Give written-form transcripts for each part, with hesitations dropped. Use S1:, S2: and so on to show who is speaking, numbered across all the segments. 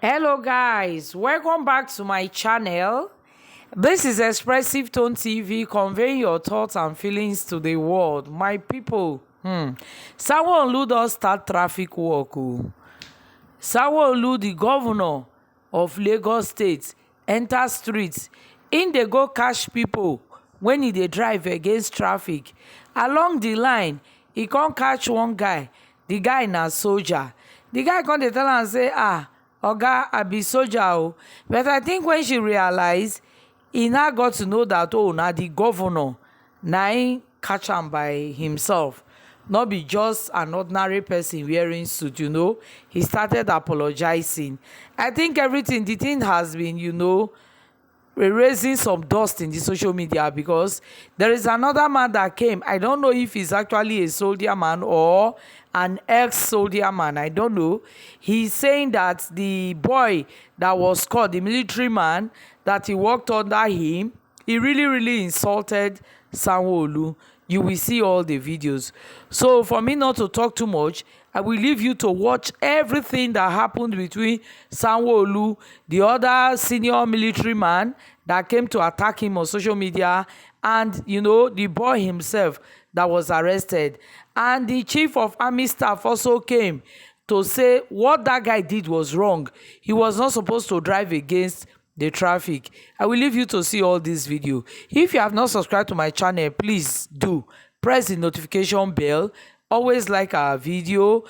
S1: Hello guys, welcome back to my channel. This is Expressive Tone TV, conveying your thoughts and feelings to the world. My people, sanwo does start traffic work. Sanwo, the governor of Lagos State, enter streets. In dey go catch people when he dey drive against traffic. Along the line, he come catch one guy. The guy na soldier. The guy come dey tell am say, oga, I be soldier o. But I think when she realize, he now got to know that na the governor na him catch am by himself, not be just an ordinary person wearing suit. He started apologizing. I think the thing has been raising some dust in the social media, because there is another man that came. I don't know if he's actually a soldier man or an ex-soldier man. I don't know. He's saying that the boy that was caught, the military man that he worked under him, he really insulted Sanwo. You will see all the videos. So for me not to talk too much, I will leave you to watch everything that happened between Sanwo, the other senior military man that came to attack him on social media, and the boy himself that was arrested. And the chief of army staff also came to say what that guy did was wrong. He was not supposed to drive against the traffic. I will leave you to see all this video. If you have not subscribed to my channel, please do press the notification bell. Always like our video.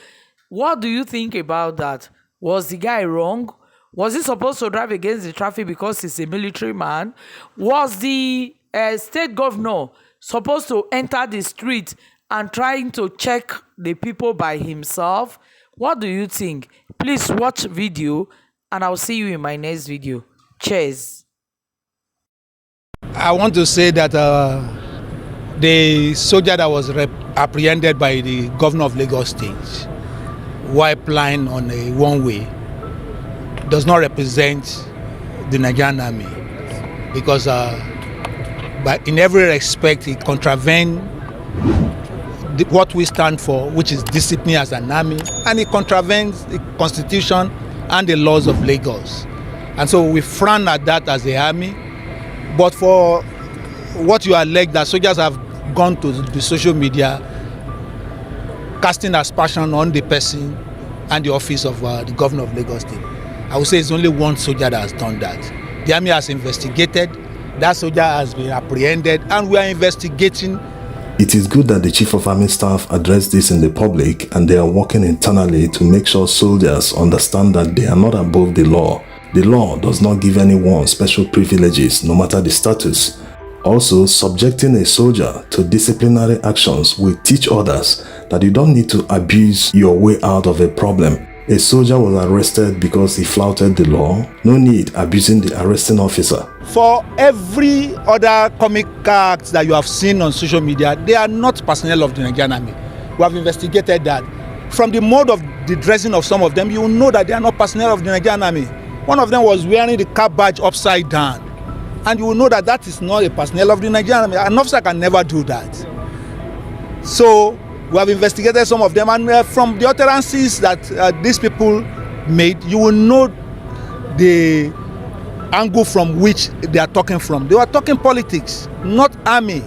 S1: What do you think about that? Was the guy wrong? Was he supposed to drive against the traffic because he's a military man? Was the state governor supposed to enter the street and trying to check the people by himself? What do you think? Please watch video, and I'll see you in my next video. Cheers.
S2: I want to say that the soldier that was apprehended by the governor of Lagos State while flying on a one-way does not represent the Nigerian army, because but in every respect it contravenes what we stand for, which is discipline as an army, and it contravenes the constitution and the laws of Lagos. And so we frown at that as the army. But for what you allege that soldiers have gone to the social media casting aspersion on the person and the office of the governor of Lagos State, I would say it's only one soldier that has done that. The army has investigated, that soldier has been apprehended, and we are investigating.
S3: It is good that the Chief of Army Staff addressed this in the public, and they are working internally to make sure soldiers understand that they are not above the law. The law does not give anyone special privileges, no matter the status. Also, subjecting a soldier to disciplinary actions will teach others that you don't need to abuse your way out of a problem. A soldier was arrested because he flouted the law. No need abusing the arresting officer.
S2: For every other comic acts that you have seen on social media, they are not personnel of the Nigerian army. We have investigated that. From the mode of the dressing of some of them, you will know that they are not personnel of the Nigerian army. One of them was wearing the cap badge upside down, and you will know that that is not a personnel of the Nigerian army. An officer can never do that. So we have investigated some of them, and from the utterances that these people made, you will know the angle from which they are talking from. They were talking politics, not army.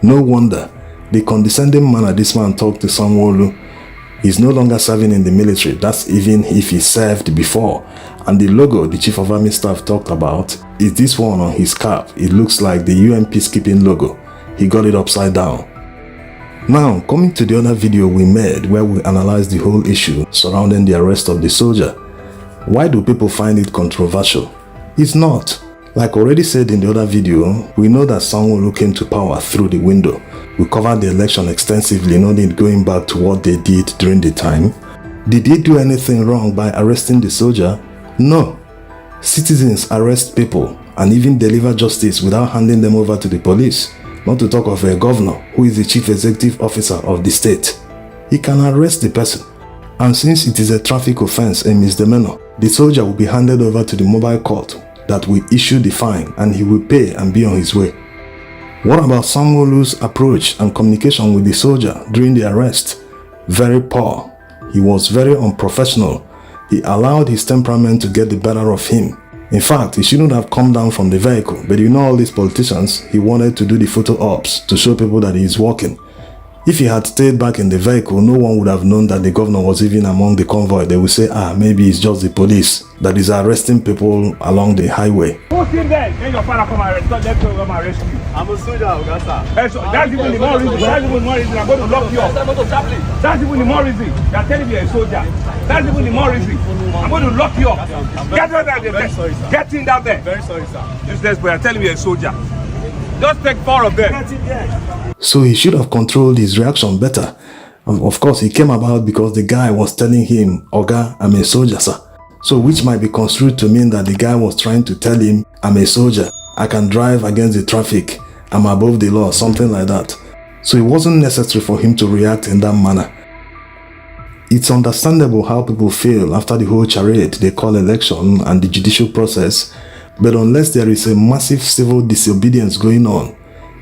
S3: No wonder the condescending manner this man talked to Sanwo is no longer serving in the military. That's even if he served before. And the logo the Chief of Army Staff talked about is this one on his cap. It looks like the UN peacekeeping logo. He got it upside down. Now, coming to the other video we made where we analyzed the whole issue surrounding the arrest of the soldier. Why do people find it controversial? It's not. Like already said in the other video, we know that Sanwo came to power through the window. We covered the election extensively, no need going back to what they did during the time. Did they do anything wrong by arresting the soldier? No. Citizens arrest people and even deliver justice without handing them over to the police. Not to talk of a governor who is the chief executive officer of the state. He can arrest the person. And since it is a traffic offense, a misdemeanor, the soldier will be handed over to the mobile court that will issue the fine, and he will pay and be on his way. What about Sanwo-Olu's approach and communication with the soldier during the arrest? Very poor. He was very unprofessional, He allowed his temperament to get the better of him. In fact, he shouldn't have come down from the vehicle, but you know all these politicians, he wanted to do the photo ops to show people that he is working. If he had stayed back in the vehicle, no one would have known that the governor was even among the convoy. They would say, maybe it's just the police that is arresting people along the highway.
S4: Who's in there? Then your father come and arrest you. Let me come and arrest you. I'm a soldier, Augusta. That's even the more reason. That's even the more reason I'm going to lock you up. That's even the more reason. You're telling me you're a soldier. That's even the more reason. I'm going to lock you up. Get out of there. Very sorry, sir. Get in down there. Very sorry, sir. Useless boy, you're telling me you're a soldier. Just take 4 of them.
S3: So he should have controlled his reaction better. Of course, he came about because the guy was telling him, Oga, I'm a soldier, sir. So which might be construed to mean that the guy was trying to tell him, I'm a soldier. I can drive against the traffic. I'm above the law, something like that. So it wasn't necessary for him to react in that manner. It's understandable how people feel after the whole charade they call election and the judicial process. But unless there is a massive civil disobedience going on,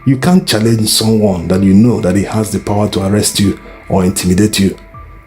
S3: you can't challenge someone that you know that he has the power to arrest you or intimidate you.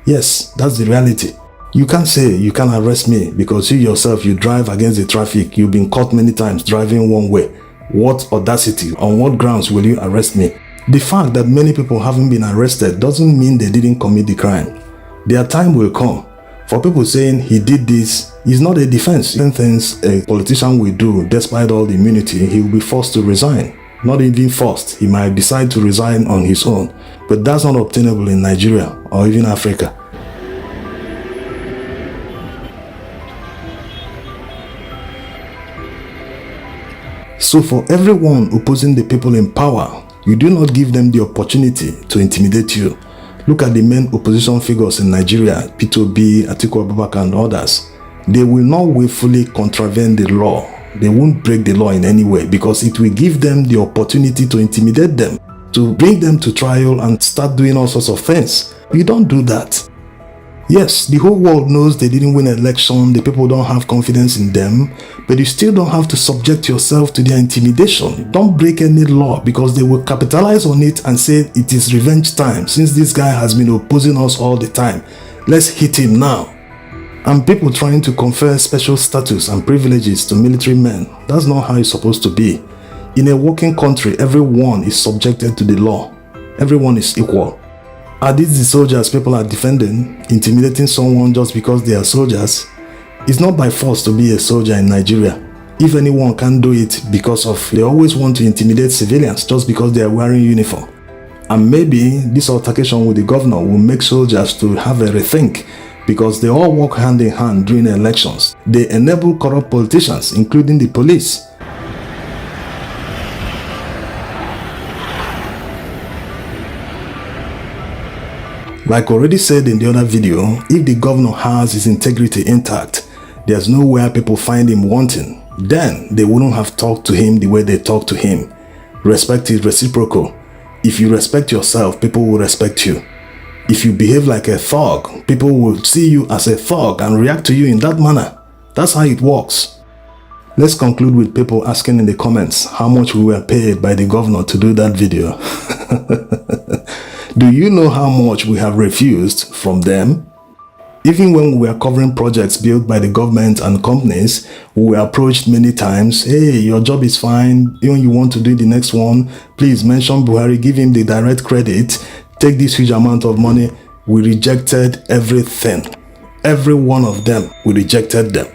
S3: Yes, that's the reality. You can't say you can't arrest me because you yourself, you drive against the traffic. You've been caught many times driving one way. What audacity? On what grounds will you arrest me? The fact that many people haven't been arrested doesn't mean they didn't commit the crime. Their time will come. For people saying he did this is not a defense. Certain things a politician will do, despite all the immunity, he will be forced to resign. Not even forced, he might decide to resign on his own. But that's not obtainable in Nigeria or even Africa. So for everyone opposing the people in power, you do not give them the opportunity to intimidate you. Look at the main opposition figures in Nigeria, P2B, Atiku Abubakar and others. They will not willfully contravene the law. They won't break the law in any way because it will give them the opportunity to intimidate them, to bring them to trial and start doing all sorts of things. You don't do that. Yes, the whole world knows they didn't win an election, the people don't have confidence in them, but you still don't have to subject yourself to their intimidation. Don't break any law because they will capitalize on it and say it is revenge time since this guy has been opposing us all the time. Let's hit him now. And people trying to confer special status and privileges to military men, that's not how it's supposed to be. In a working country, everyone is subjected to the law. Everyone is equal. Are these the soldiers people are defending, intimidating someone just because they are soldiers? It's not by force to be a soldier in Nigeria. If anyone can do it because of they always want to intimidate civilians just because they are wearing uniform. And maybe this altercation with the governor will make soldiers to have a rethink because they all work hand in hand during elections. They enable corrupt politicians, including the police. Like already said in the other video, if the governor has his integrity intact, there's nowhere people find him wanting. Then they wouldn't have talked to him the way they talk to him. Respect is reciprocal. If you respect yourself, people will respect you. If you behave like a thug, people will see you as a thug and react to you in that manner. That's how it works. Let's conclude with people asking in the comments how much we were paid by the governor to do that video. Do you know how much we have refused from them? Even when we were covering projects built by the government and companies, we were approached many times. Hey, your job is fine. When you want to do the next one, please mention Buhari, give him the direct credit, take this huge amount of money. We rejected everything. Every one of them, we rejected them.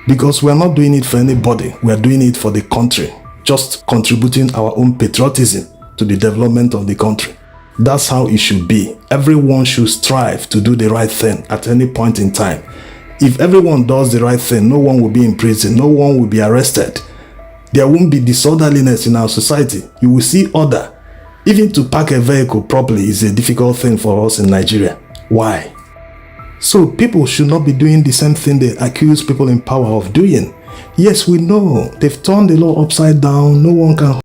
S3: Because we are not doing it for anybody. We are doing it for the country. Just contributing our own patriotism to the development of the country. That's how it should be. Everyone should strive to do the right thing at any point in time. If everyone does the right thing, no one will be in prison, no one will be arrested. There won't be disorderliness in our society. You will see order. Even to park a vehicle properly is a difficult thing for us in Nigeria. Why? So people should not be doing the same thing they accuse people in power of doing. Yes, we know they've turned the law upside down. No one can